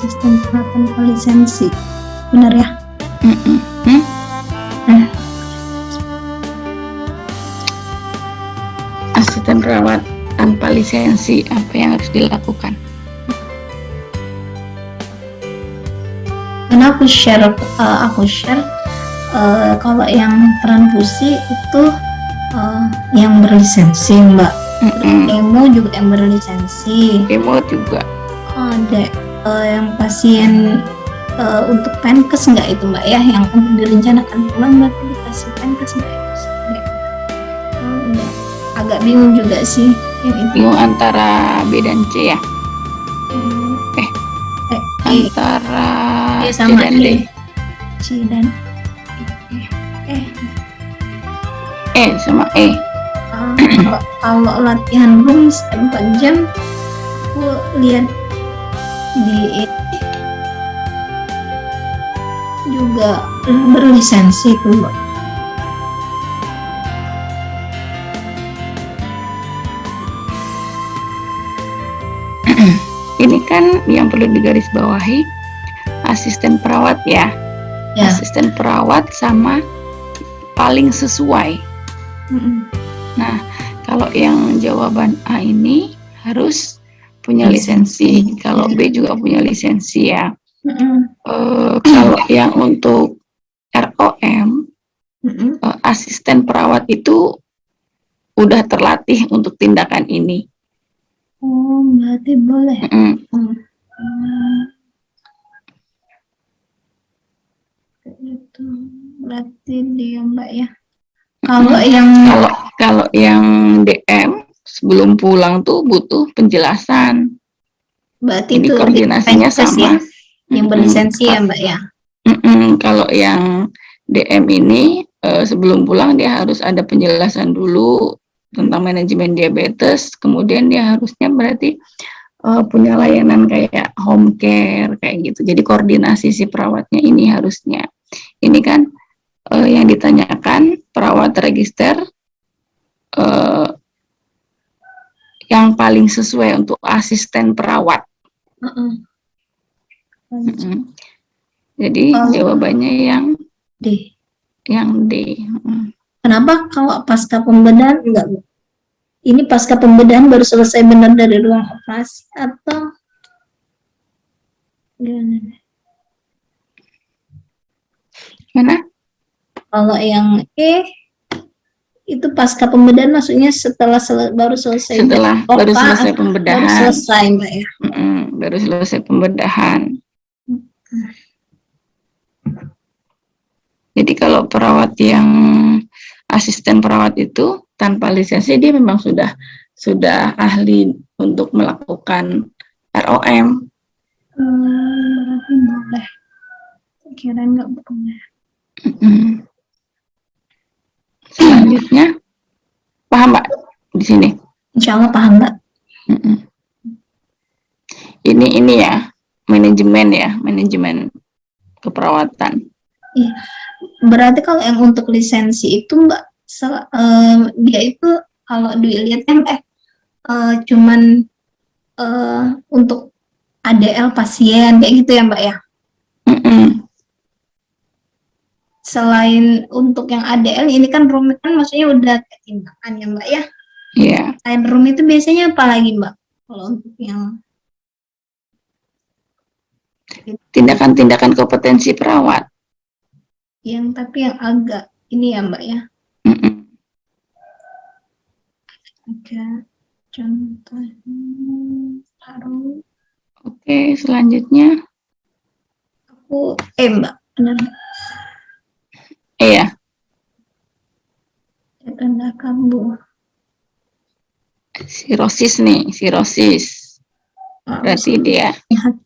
asisten perawat tanpa lisensi. Benar ya? Asisten perawat tanpa lisensi, apa yang harus dilakukan? Karena aku share kalau yang transfusi itu yang berlisensi, Mbak. Emo juga yang berlisensi. Emo juga. Ada yang pasien untuk penkes nggak itu, Mbak ya? Yang untuk direncanakan pulang berarti dikasih penkes nggak itu? Agak bingung juga sih yang itu. Bingung antara B dan C ya? Antara sama C dan D. C dan sama E. Kalau latihan room 4 jam, aku lihat di juga berlisensi tuh, Mbak. Ini kan yang perlu digarisbawahi asisten perawat ya. Asisten perawat sama paling sesuai. Nah, kalau yang jawaban A ini harus punya lisensi. Kalau B juga punya lisensi ya. Kalau yang untuk ROM, asisten perawat itu udah terlatih untuk tindakan ini. Oh, berarti boleh. Itu berarti dia, Mbak ya. Kalau yang DM sebelum pulang tuh butuh penjelasan. Berarti ini itu koordinasinya sama. Yang berlisensi ya, Mbak ya. Kalau yang DM ini sebelum pulang dia harus ada penjelasan dulu tentang manajemen diabetes, kemudian dia harusnya berarti punya layanan kayak home care kayak gitu. Jadi koordinasi si perawatnya ini harusnya. Ini kan yang ditanyakan perawat register yang paling sesuai untuk asisten perawat. Jadi jawabannya yang D. Yang D. Kenapa kalau pasca pembedahan enggak, Bu? Ini pasca pembedahan baru selesai benar dari ruang operasi atau gimana? Mana? Kalau yang E itu pasca pembedahan maksudnya setelah baru selesai. Baru selesai pembedahan. Baru selesai, Mbak ya. Baru selesai pembedahan. Jadi kalau perawat yang asisten perawat itu tanpa lisensi dia memang sudah ahli untuk melakukan ROM. Berarti boleh. Kira nggak boleh. Selanjutnya, paham Mbak di sini? Insya Allah paham Mbak. Ini ya manajemen keperawatan. Iya. Berarti kalau yang untuk lisensi itu Mbak, dia itu kalau dilihat cuman untuk ADL pasien kayak gitu ya Mbak ya. Selain untuk yang ADL ini kan room kan maksudnya udah tindakan ya Mbak ya. Iya. Selain room itu biasanya apa lagi Mbak? Kalau untuk yang tindakan-tindakan kompetensi perawat. Tapi yang agak ini ya Mbak ya. Ada contohnya taruh. Oke, selanjutnya. Aku Mbak, benar. Iya. Tanda kambuh. Sirosis. Berarti dia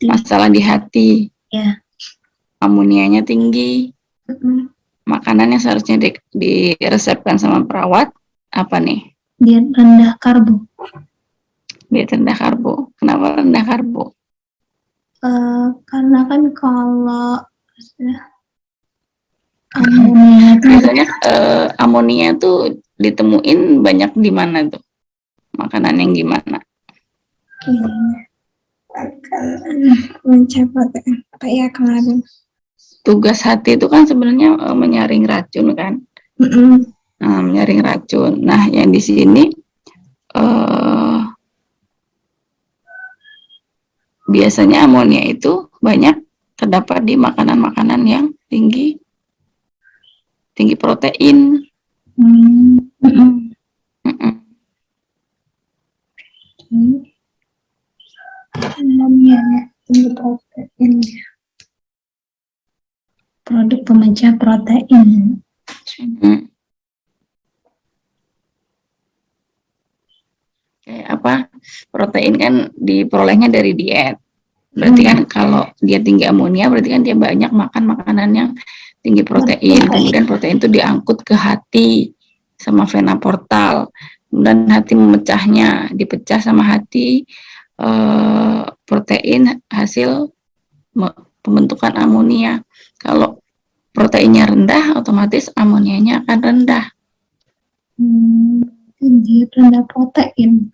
masalah di hati. Ya. Amonianya tinggi. Makanan yang seharusnya diresepkan sama perawat apa nih? Diet rendah karbo. Diet rendah karbo. Kenapa rendah karbo? Karena kan kalau amonia biasanya amonia tuh ditemuin banyak di mana tuh? Makanan yang gimana? mencapai apa ya kemarin. Tugas hati itu kan sebenarnya menyaring racun kan. Nah, menyaring racun. Nah, yang di sini biasanya amonia itu banyak terdapat di makanan-makanan yang tinggi protein. Amonia tinggi protein. Produk pemecah protein. Kayak apa? Protein kan diperolehnya dari diet. Berarti kan kalau dia tinggi amonia, berarti kan dia banyak makan makanan yang tinggi protein. Kemudian protein itu diangkut ke hati sama vena portal. Kemudian hati memecahnya, dipecah sama hati, protein hasil pembentukan amonia. Kalau proteinnya rendah, otomatis amonianya akan rendah. Dia rendah protein.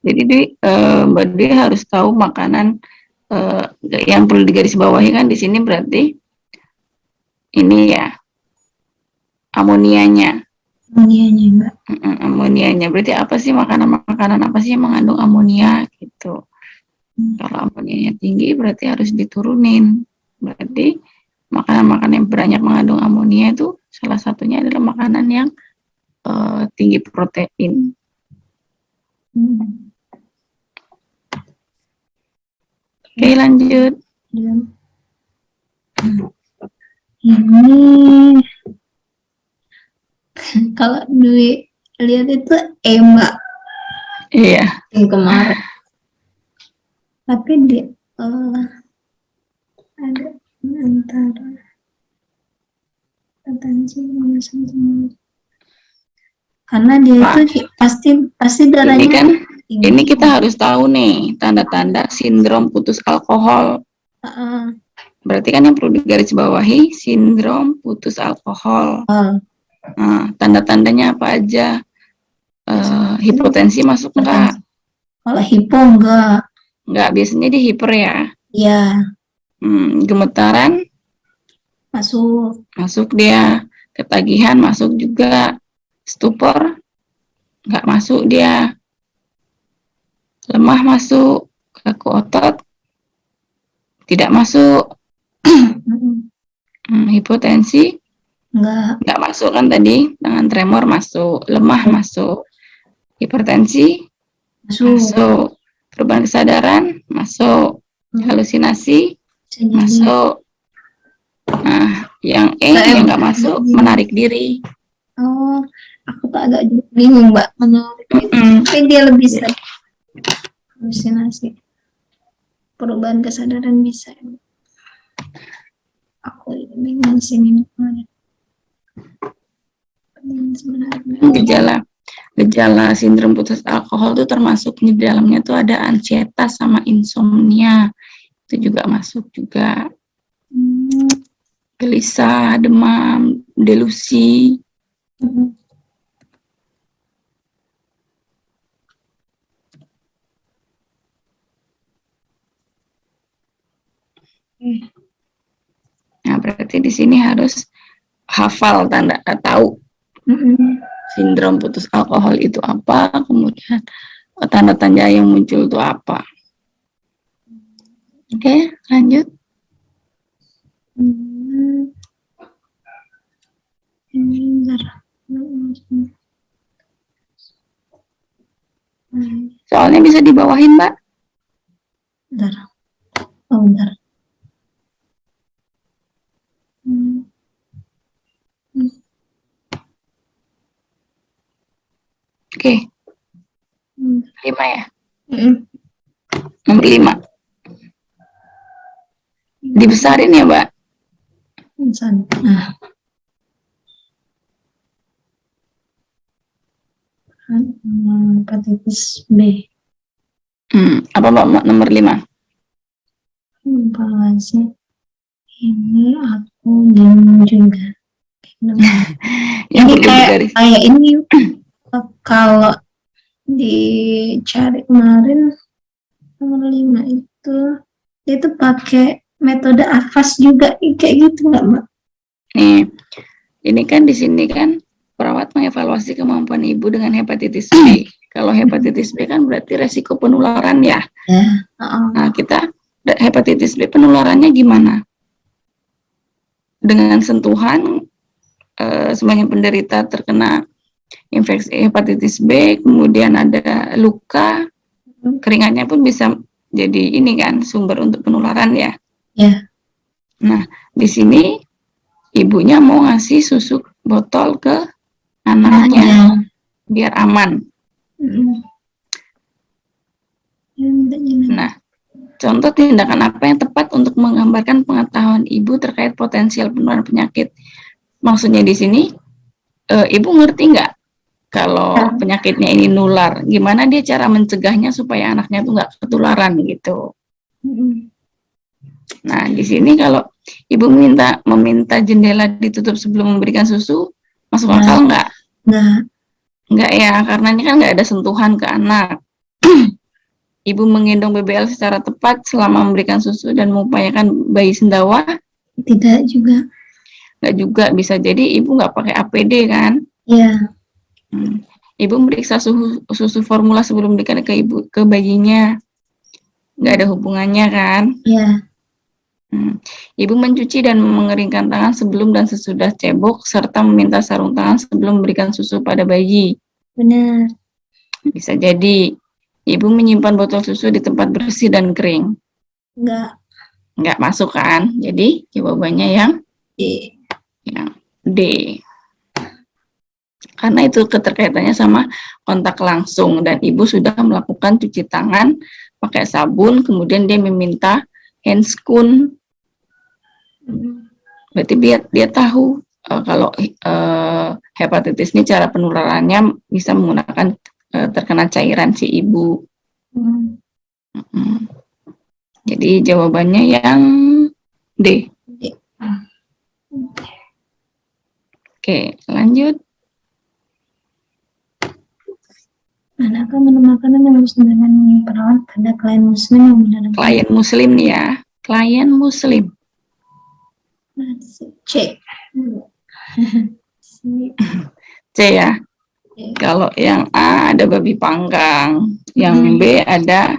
Jadi Mbak Dwi harus tahu makanan yang perlu digarisbawahi kan di sini berarti ini ya amonianya. Amonianya, Mbak. Amonianya berarti apa sih makanan apa sih yang mengandung amonia gitu. Kalau amonianya tinggi berarti harus diturunin. Berarti makanan-makanan yang banyak mengandung amonia itu salah satunya adalah makanan yang tinggi protein. Oke, lanjut. Ini kalau Dwi lihat itu Mbak. Iya. Yang kemarin. Tapi di ada antara potensi karena dia itu pasti darahnya ini kan tinggi. Ini kita harus tahu nih tanda-tanda sindrom putus alkohol. Berarti kan yang perlu digarisbawahi sindrom putus alkohol. Nah, tanda-tandanya apa aja? Hipotensi masuk enggak? Kalau hipo enggak. Enggak, biasanya dia hiper ya. Iya. Gemetaran masuk. Masuk dia. Ketagihan masuk juga. Stupor enggak masuk dia. Lemah masuk. Kaku otot tidak masuk. Hipotensi enggak masuk kan tadi. Dengan tremor masuk. Lemah masuk. Hipertensi masuk. Perubahan kesadaran masuk. Halusinasi masuk. Nah, yang yang nggak masuk menarik diri. Oh, aku tuh agak bingung Mbak menarik diri. Tapi dia lebih sering halusinasi. Perubahan kesadaran bisa. Aku bingung sini kemarin. Gejala sindrom putus alkohol itu termasuk di dalamnya tuh ada ansietas sama insomnia. Itu juga masuk juga. Gelisah, demam, delusi. Nah, berarti di sini harus hafal tahu sindrom putus alkohol itu apa, kemudian tanda-tanda yang muncul itu apa. Oke, lanjut. Soalnya bisa dibawahin, Mbak. Bentar. Oh, bentar. Oke. 5 ya? Nomor 5. Dibesarin ya, Mbak? Nah. Hepatitis B. Apa Mbak nomor 5? evaluasi ini aku bingung juga. Yang Ini perlu digaris. kayak ini kalau dicari kemarin nomor 5 itu pakai metode AFAS juga kayak gitu nggak Mbak? Nih, ini kan di sini kan perawat mengevaluasi kemampuan ibu dengan hepatitis B. Kalau hepatitis B kan berarti resiko penularan ya. Ya. Nah, kita hepatitis B penularannya gimana? Dengan sentuhan, sebagian penderita terkena infeksi hepatitis B, kemudian ada luka, keringatnya pun bisa jadi ini kan sumber untuk penularan ya. Ya. Nah, di sini ibunya mau ngasih susu botol ke anaknya biar aman. Nah, contoh tindakan apa yang tepat untuk menggambarkan pengetahuan ibu terkait potensial penularan penyakit? Maksudnya di sini, ibu ngerti nggak kalau penyakitnya ini nular? Gimana dia cara mencegahnya supaya anaknya tuh nggak ketularan gitu? Nah, di sini kalau ibu meminta jendela ditutup sebelum memberikan susu, masuk akal nggak? Nggak ya, karena ini kan nggak ada sentuhan ke anak. Ibu menggendong BBL secara tepat selama memberikan susu dan mengupayakan bayi sendawa? Tidak juga. Nggak juga, bisa jadi ibu nggak pakai APD kan? Iya. Ibu meriksa susu formula sebelum diberikan ke bayinya? Nggak ada hubungannya kan? Iya. Ibu mencuci dan mengeringkan tangan sebelum dan sesudah cebok, serta meminta sarung tangan sebelum memberikan susu pada bayi. Benar. Bisa jadi. Ibu menyimpan botol susu di tempat bersih dan kering. Nggak masuk kan? Jadi jawabannya yang D. Yang D. Karena itu keterkaitannya sama kontak langsung dan ibu sudah melakukan cuci tangan pakai sabun, kemudian dia meminta handscoon. Berarti dia tahu kalau hepatitis ini cara penularannya bisa menggunakan terkena cairan si ibu. Jadi jawabannya yang D. Oke, lanjut. Manakah menu makanan yang harus dengan perawat pada klien muslim yang mendalam? Klien muslim nih ya, klien muslim. C. C ya. Kalau yang A ada babi panggang, yang B ada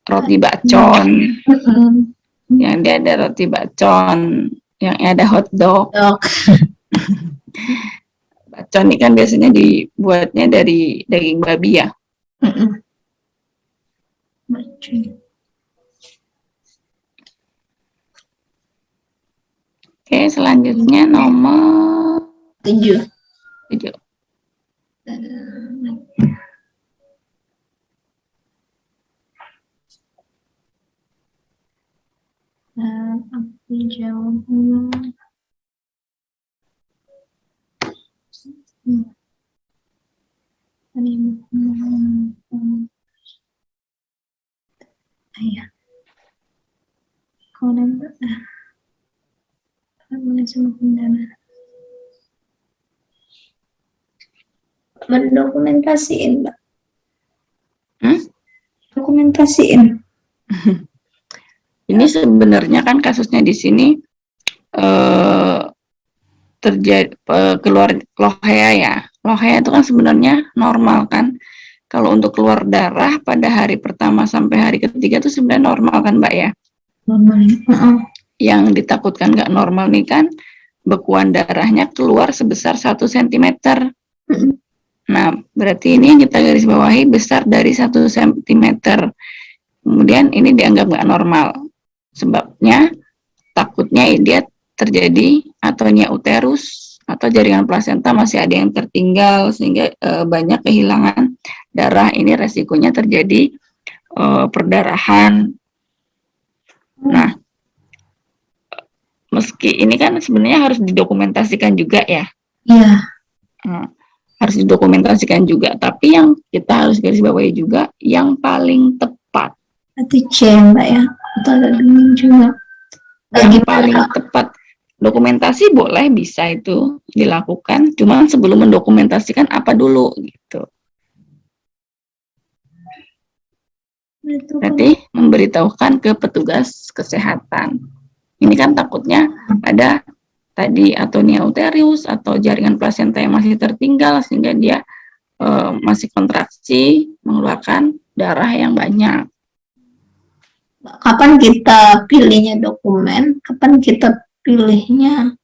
roti bakcon, yang D ada roti bakcon, yang E ada hotdog. Bakcon ini kan biasanya dibuatnya dari daging babi ya. Oke, selanjutnya nomor 7. Aku jawabnya ayah. Mendokumentasiin, Mbak. Dokumentasiin. Ini sebenarnya kan kasusnya di sini terjadi keluar lohea ya. Lohea itu kan sebenarnya normal kan. Kalau untuk keluar darah pada hari pertama sampai hari ketiga itu sebenarnya normal kan Mbak ya? Normal. Yang ditakutkan nggak normal nih kan bekuan darahnya keluar sebesar 1 cm. Nah, berarti ini yang kita garis bawahi besar dari 1 cm. Kemudian ini dianggap nggak normal. Sebabnya takutnya dia terjadi atonia uterus atau jaringan plasenta masih ada yang tertinggal sehingga banyak kehilangan darah. Ini resikonya terjadi perdarahan. Nah, meski ini kan sebenarnya harus didokumentasikan juga ya. Iya. Harus didokumentasikan juga. Tapi yang kita harus garis bawahi juga yang paling tepat. Itu C Mbak ya. atau ada demi juga. Yang Gimana, paling Kak? tepat dokumentasi boleh bisa itu dilakukan, cuma sebelum mendokumentasikan apa dulu gitu. Itu kan Berarti memberitahukan ke petugas kesehatan. Ini kan takutnya ada tadi atonia uterus atau jaringan plasenta yang masih tertinggal sehingga dia masih kontraksi, mengeluarkan darah yang banyak. kapan kita pilihnya dokumen, kapan kita pilihnya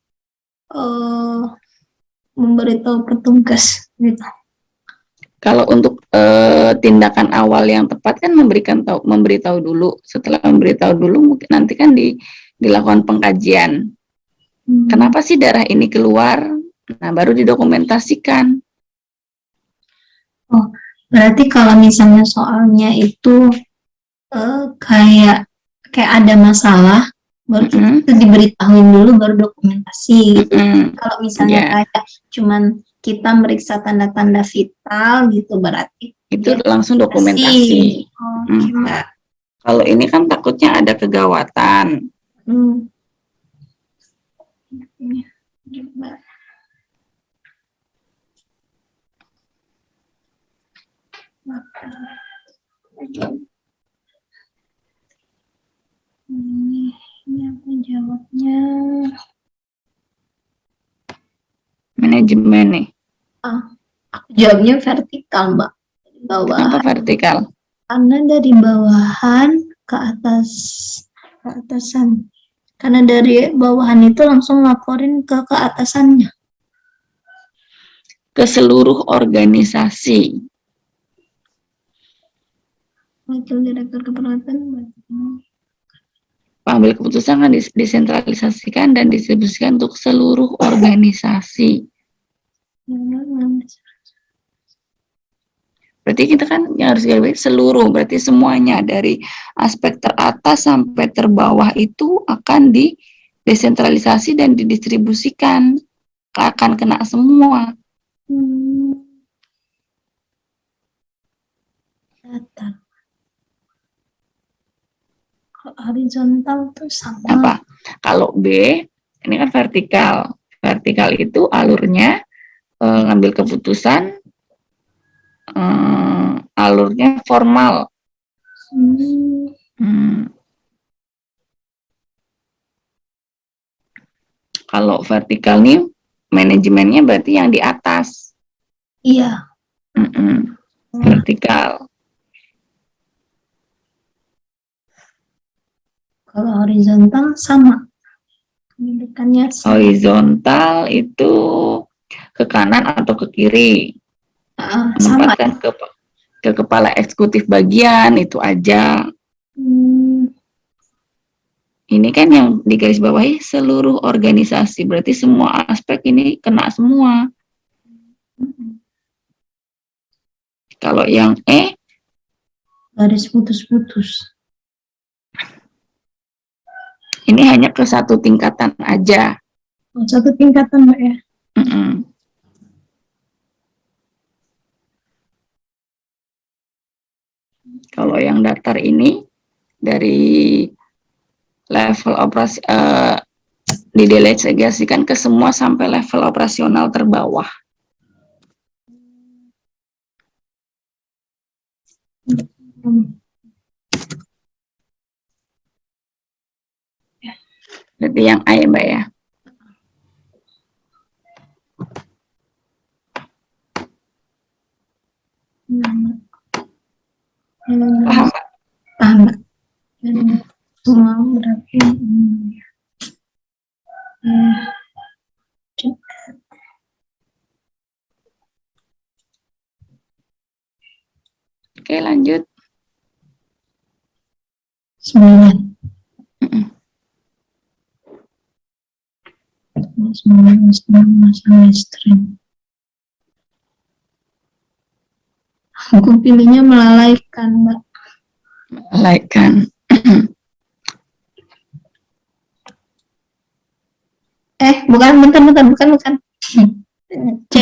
memberitahu petugas gitu. Kalau untuk tindakan awal yang tepat kan memberitahu dulu. Setelah memberitahu dulu mungkin nanti kan dilakukan pengkajian. Kenapa sih darah ini keluar? Nah, baru didokumentasikan. Oh, berarti kalau misalnya soalnya itu kayak ada masalah, baru kita diberitahuin dulu baru dokumentasi gitu. Kalau misalnya kayak cuman kita meriksa tanda-tanda vital gitu, berarti itu langsung dokumentasi. Kalau ini kan takutnya ada kegawatan. Ini aku jawabnya manajemen nih. Aku jawabnya vertikal, Mbak. Kenapa vertikal? Karena dari bawahan ke atasan. Karena dari bawahan itu langsung laporin ke atasannya. Ke seluruh organisasi. Wakil Direktur Keperawatan. Pengambil keputusan akan disentralisasikan dan distribusikan untuk seluruh organisasi. Berarti kita kan yang harus garis seluruh, berarti semuanya dari aspek teratas sampai terbawah itu akan didesentralisasi dan didistribusikan, akan kena semua. Kalau horizontal tuh sama. Apa? Kalau B, ini kan vertikal. Vertikal itu alurnya ngambil keputusan, alurnya formal. Kalau vertikal nih manajemennya berarti yang di atas. Iya. Vertikal. Kalau horizontal sama. Pendidikannya sama. Horizontal itu ke kanan atau ke kiri. Menempatkan ke kepala eksekutif bagian itu aja. Ini kan yang digarisbawahi seluruh organisasi, berarti semua aspek ini kena semua. Kalau yang E, garis putus-putus. Ini hanya ke satu tingkatan aja. Satu tingkatan, Mbak ya? Kalau yang datar ini dari level operasi didelegasikan ke semua sampai level operasional terbawah. Berarti yang A ya, Mbak ya. Paham, Mbak? Paham, Mbak. Semua berarti Oke, lanjut. 9. 9 semester. Aku pilihnya melalaikan, Mbak. Melalaikan. Bukan. C.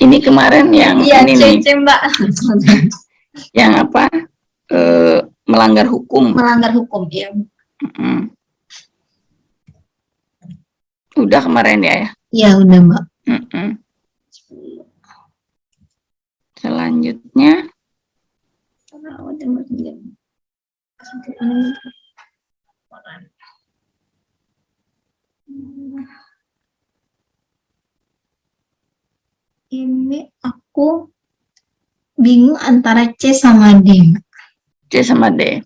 Ini kemarin yang iya, ini C, nih. Mbak. Yang apa? melanggar hukum. Melanggar hukum, ya. Udah kemarin ya? Iya, udah, Mbak. Selanjutnya, ini aku bingung antara C sama D. C sama D.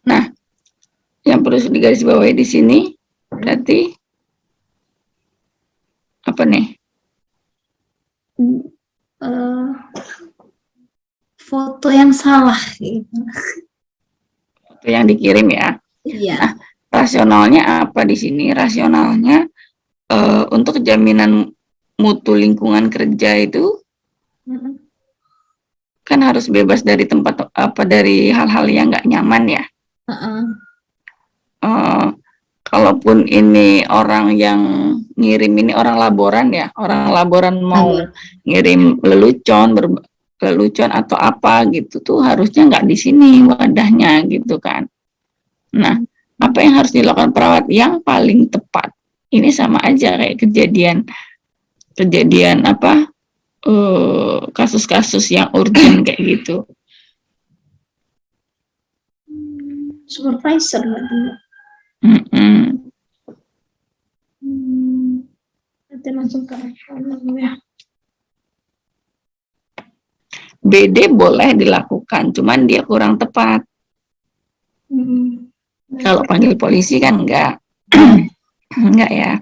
Nah, yang perlu digarisbawahi di sini berarti apa nih? Foto yang salah gitu. Foto yang dikirim ya. Iya. Nah, rasionalnya apa di sini? Rasionalnya untuk jaminan mutu lingkungan kerja itu kan harus bebas dari tempat dari hal-hal yang nggak nyaman ya. Kalaupun ini orang yang ngirim ini orang laboran ya, orang laboran mau ngirim lelucon atau apa gitu tuh harusnya nggak di sini wadahnya gitu kan. Nah, apa yang harus dilakukan perawat yang paling tepat? Ini sama aja kayak kejadian apa kasus-kasus yang urgent kayak gitu. Supervisor nanti langsung ke ya. BD boleh dilakukan, cuman dia kurang tepat. Kalau panggil polisi kan enggak. Enggak ya.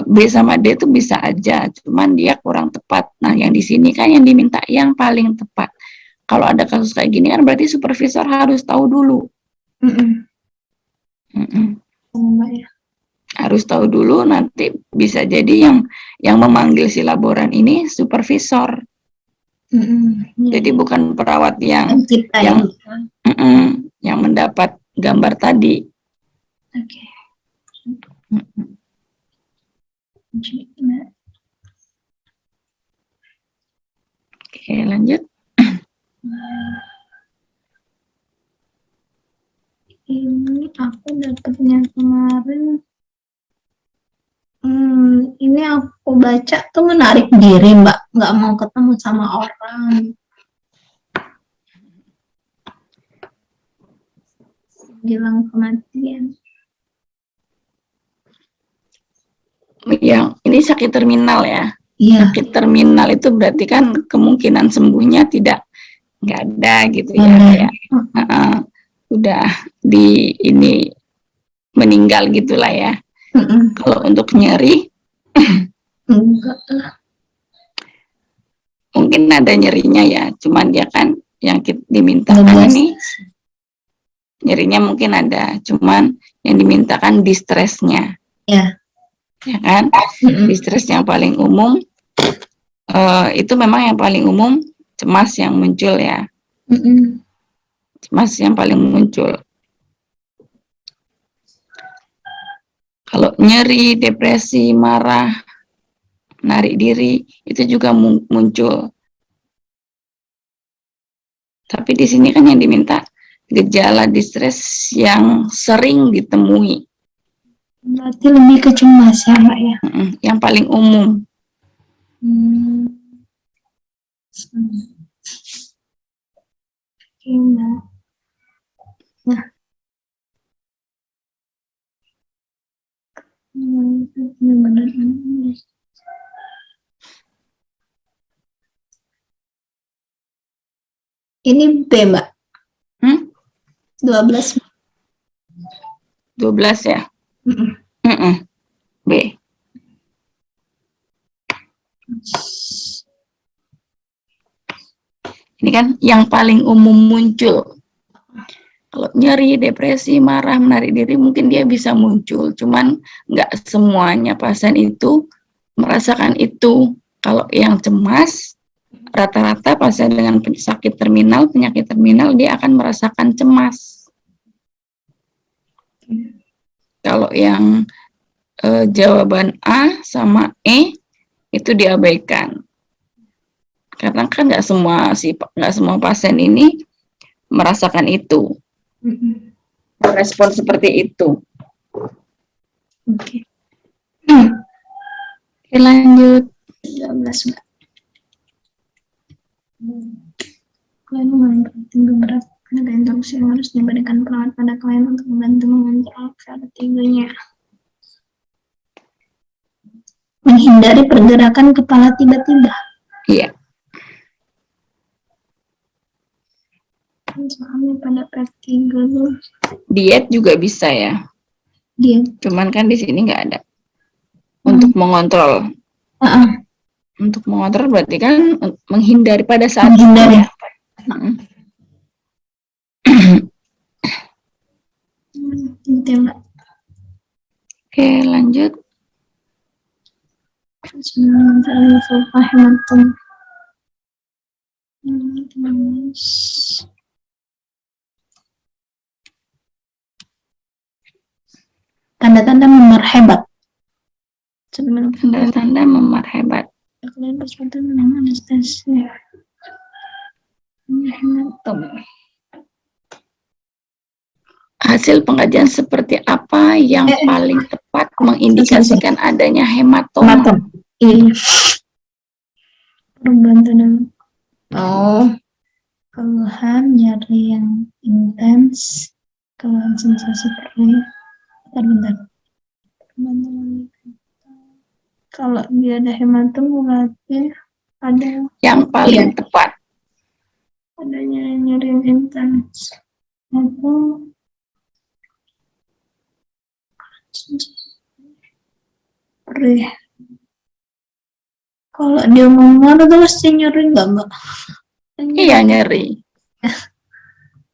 B sama D itu bisa aja, cuman dia kurang tepat. Nah, yang di sini kan yang diminta yang paling tepat. Kalau ada kasus kayak gini kan berarti supervisor harus tahu dulu. Harus tahu dulu, nanti bisa jadi yang memanggil si laboran ini supervisor. Jadi bukan perawat yang mendapat gambar tadi. Oke. Oke, lanjut. Ini aku dapatnya kemarin. Ini aku baca tuh menarik diri, Mbak. Nggak mau ketemu sama orang. Bilang kematian. Yang ini sakit terminal ya. Iya. Sakit terminal itu berarti kan kemungkinan sembuhnya nggak ada gitu ya. Udah ini meninggal gitulah ya. Kalau untuk nyeri enggak lah. Mungkin ada nyerinya ya, cuman dia kan yang dimintakan ini nyerinya mungkin ada, cuman yang dimintakan distresnya. Ya. Ya kan? Distres yang paling umum itu memang yang paling umum cemas yang muncul ya. Cemas yang paling muncul. Kalau nyeri, depresi, marah, menarik diri, itu juga muncul. Tapi di sini kan yang diminta gejala distres yang sering ditemui. Berarti lebih ke cemas ya, Mbak ya? Yang paling umum. Nah. Ini B, Mbak. 12. 12 ya? B. Ini kan yang paling umum muncul. Kalau nyeri, depresi, marah, menarik diri mungkin dia bisa muncul. Cuman nggak semuanya pasien itu merasakan itu. Kalau yang cemas, rata-rata pasien dengan penyakit terminal dia akan merasakan cemas. Kalau yang jawaban A sama E itu diabaikan. karena kan nggak semua pasien ini merasakan itu, respon seperti itu. Oke. Oke, lanjut. 13 Mbak. Klien mengalami tinggi berat tenaga instruksi yang harus diberikan perawat pada klien untuk membantu mengontrol vertiganya. Menghindari pergerakan kepala tiba-tiba. Iya. Soalnya pada vertigo Diet juga bisa ya. Diet. Cuman kan di sini nggak ada. Untuk mengontrol. Untuk mengontrol berarti kan menghindari pada saat menghindari. Gitu ya, Mbak. Oke, lanjut. Tanda-tanda memar hebat. Tanda-tanda memar hebat. Kalian bersepakat dengan anestesi. Hasil pengajian seperti apa yang paling tepat mengindikasikan adanya hematoma? Iya. Perubahan keluhan nyeri yang intens, keluhan sensasi perih. Bentar. Kalau dia ada hematoma berarti ada yang paling tepat. Adanya nyeri yang intens atau perih. Kalau dia memar itu pasti nyeri nggak, Mbak? Iya, nyeri.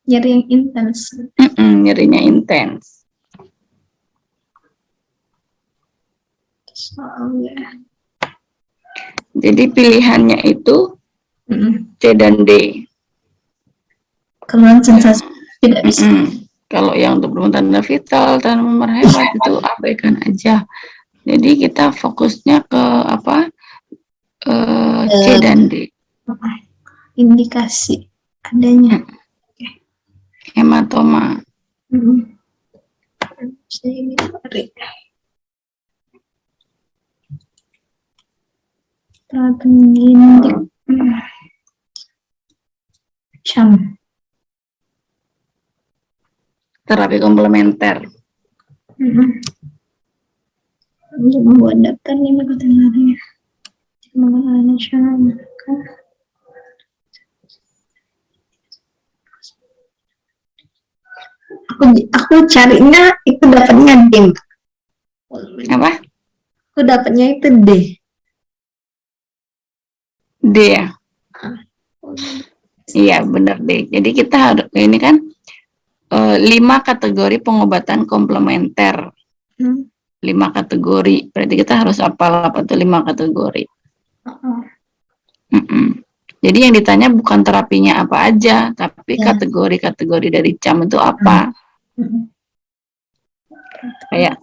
Nyeri yang intens. Nyerinya intens. Soalnya. Jadi pilihannya itu C dan D. Keluhan sensasi tidak bisa. Kalau yang untuk tanda vital, tanda memar hebat itu abaikan aja. Jadi kita fokusnya ke apa? C dan D. Indikasi adanya hematoma. Terapi komplementer. Untuk membuat daftar 5 kategori pengelolaan nasional, maka aku carinya itu dapatnya D. Apa? Aku dapatnya itu D. D ya? Iya, benar D. Jadi kita harus ini kan 5 kategori pengobatan komplementer. 5 kategori. Berarti kita harus hafal apa tuh 5 kategori. Jadi yang ditanya bukan terapinya apa aja, tapi kategori-kategori dari CAM itu apa. Kayak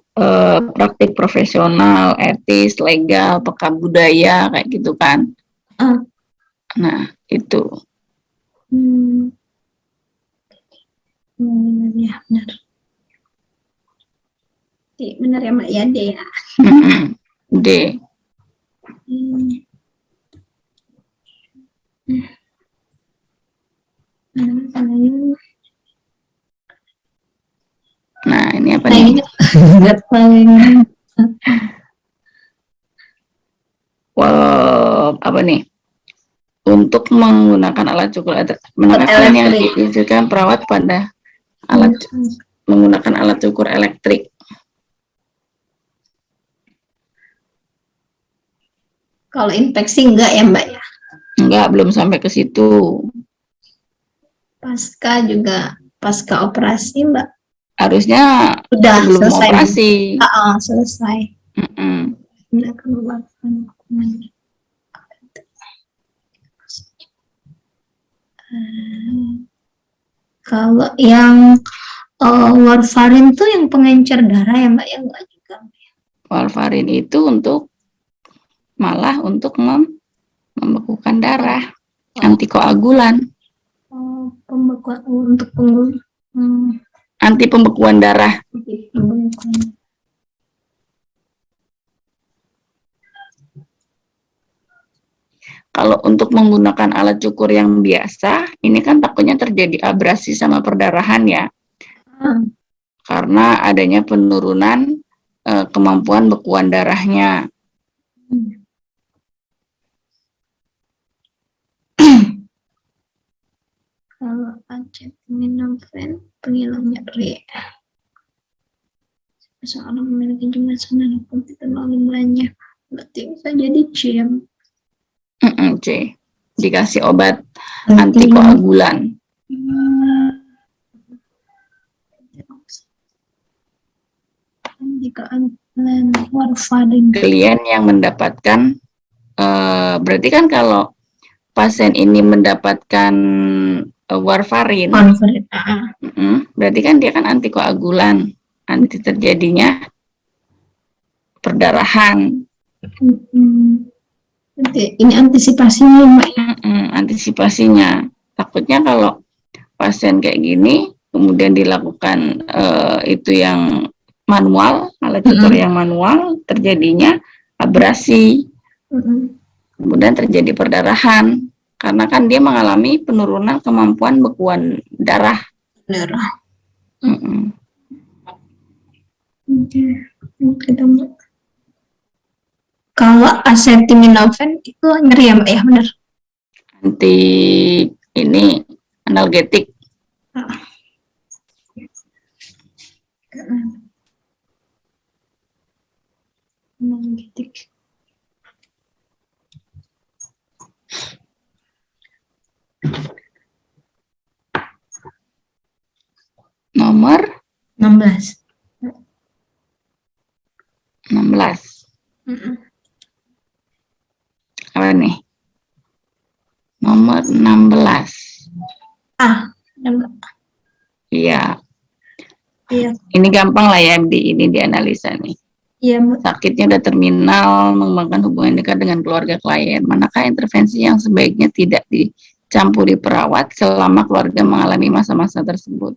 praktik profesional, etis, legal, peka budaya, kayak gitu kan. Nah, itu. Ya, benar. Benar ya, Mbak, ya, D ya. D. Nah, ini apa nih? Apa nih? Untuk menggunakan alat cukur manakah yang diusulkan perawat pada alat menggunakan alat cukur elektrik? Kalau infeksi enggak ya, Mbak ya? Enggak, belum sampai ke situ. Pasca operasi, Mbak. Harusnya udah sebelum selesai operasi. Selesai. Tidak keluarkan hukuman. Kalau yang warfarin tuh yang pengencer darah ya, Mbak, ya, enggak juga. Warfarin itu malah untuk Membekukan darah, Oh, antikoagulan, pembekuan untuk pengguna. anti pembekuan darah. Kalau untuk menggunakan alat cukur yang biasa, ini kan takutnya terjadi abrasi sama perdarahan ya, karena adanya penurunan kemampuan bekuan darahnya. Kalau acetaminophen penghilang nyeri. Seorang memiliki jumlah senang pun terlalu banyak, berarti bisa jadi CM. C. Dikasih obat antikoagulan. Warfarin. Kalian yang mendapatkan, berarti kan kalau pasien ini mendapatkan warfarin, berarti kan dia kan antikoagulan, anti terjadinya perdarahan. Ini antisipasinya, Mbak. Antisipasinya. Takutnya kalau pasien kayak gini, kemudian dilakukan itu yang manual, alat cukur yang manual, terjadinya abrasi, kemudian terjadi perdarahan, karena kan dia mengalami penurunan kemampuan bekuan darah. Kalau acetaminophen itu nyeri ya, Mbak ya, benar? Anti ini analgetik. Analgetik. Nomor 16. Apa nih? Nomor 16. Iya. Iya. Ini gampang lah ya, ini dianalisa nih. Iya, Mbak. Sakitnya udah terminal, mengembangkan hubungan dekat dengan keluarga klien. Manakah intervensi yang sebaiknya tidak dicampuri perawat selama keluarga mengalami masa-masa tersebut?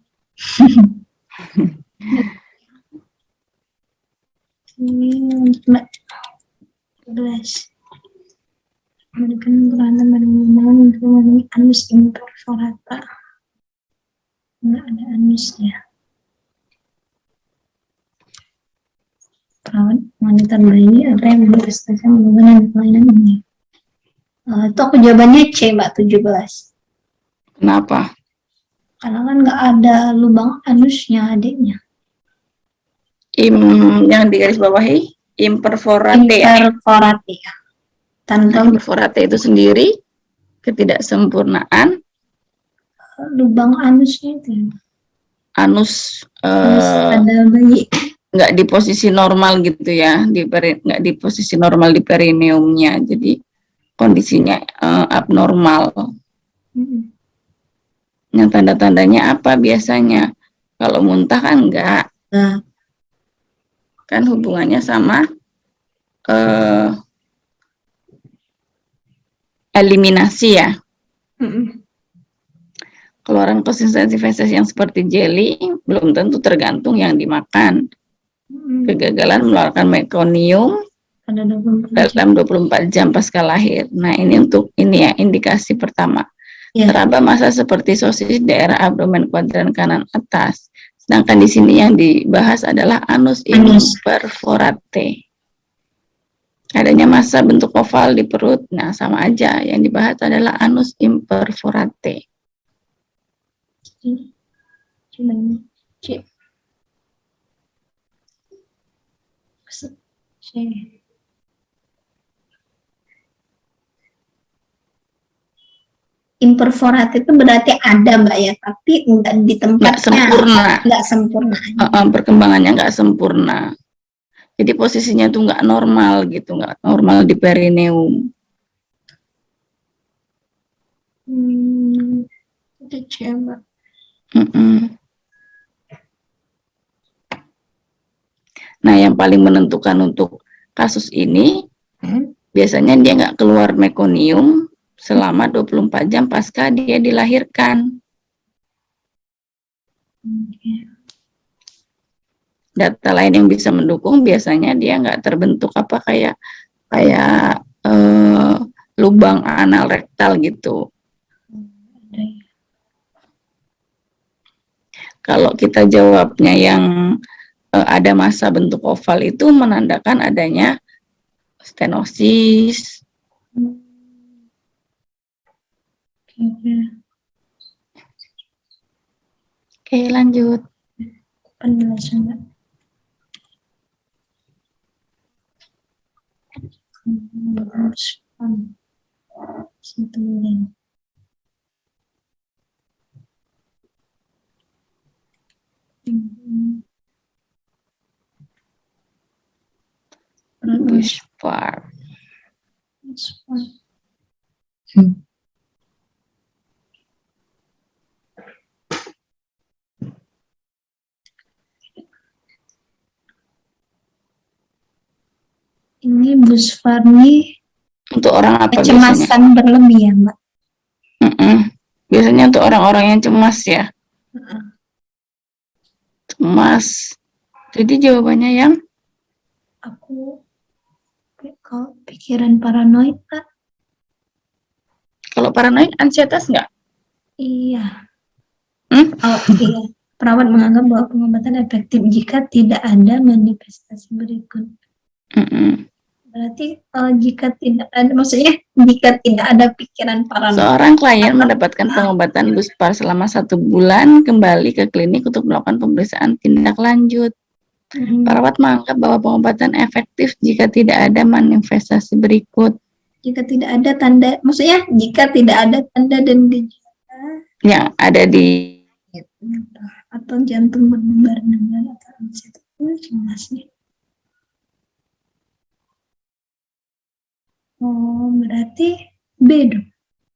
Mbak. 11. Memberikan berantem untuk memenuhi anus imperforata. Nggak ada anusnya. Perawat wanita bayi apa yang berprestasi menggunakan kelainan ini? Itu aku jawabannya C, Mbak, 17. Kenapa? Karena kan nggak ada lubang anusnya adiknya. Yang digarisbawahi imperforate. Imperforate ya. Tanpa imperforate itu sendiri ketidaksempurnaan lubang anusnya itu. Anus ada bayi. Nggak di posisi normal gitu ya, nggak di posisi normal di perineumnya, jadi kondisinya abnormal. Yang tanda-tandanya apa biasanya? Kalau muntah kan enggak, kan hubungannya sama eliminasi ya. Keluaran konsistensi feses yang seperti jelly belum tentu tergantung yang dimakan. Kegagalan mengeluarkan mekonium dalam 24 jam pasca lahir. Nah, ini untuk ini ya, indikasi pertama. Teraba masa seperti sosis daerah abdomen kuadran kanan atas. Sedangkan di sini yang dibahas adalah anus imperforate. Adanya masa bentuk oval di perut. Nah, sama aja. Yang dibahas adalah anus imperforate. Imperforate itu berarti ada, Mbak ya, tapi enggak di tempatnya. Enggak sempurna. Perkembangannya enggak sempurna. Jadi posisinya tuh enggak normal gitu, enggak normal di perineum. Itu Mbak. Nah, yang paling menentukan untuk kasus ini biasanya dia nggak keluar mekonium selama 24 jam pasca dia dilahirkan. Data lain yang bisa mendukung biasanya dia nggak terbentuk apa kayak lubang anal rektal gitu. Kalau kita jawabnya yang ada massa bentuk oval itu menandakan adanya stenosis. Oke, lanjut. Penjelasan, Mbak. Bushfar. Ini Bushfar nih Untuk orang apa biasanya? kecemasan berlebih ya, Mbak? Biasanya untuk orang-orang yang cemas ya. Cemas. Jadi jawabannya yang? Aku kalau pikiran paranoid, Kak. Kalau paranoid ansietas nggak? Iya. Iya. Perawat menganggap bahwa pengobatan efektif jika tidak ada manifestasi berikut. Berarti jika tidak ada, maksudnya jika tidak ada pikiran paranoid. Seorang klien mendapatkan pengobatan Bushfar selama 1 bulan, kembali ke klinik untuk melakukan pemeriksaan tindak lanjut. Perawat menganggap bahwa pengobatan efektif jika tidak ada manifestasi berikut. Jika tidak ada tanda, maksudnya jika tidak ada tanda dan gejala yang ada di atau jantung berdebar-debar atau ansietas, cemasnya. Oh, berarti B dong.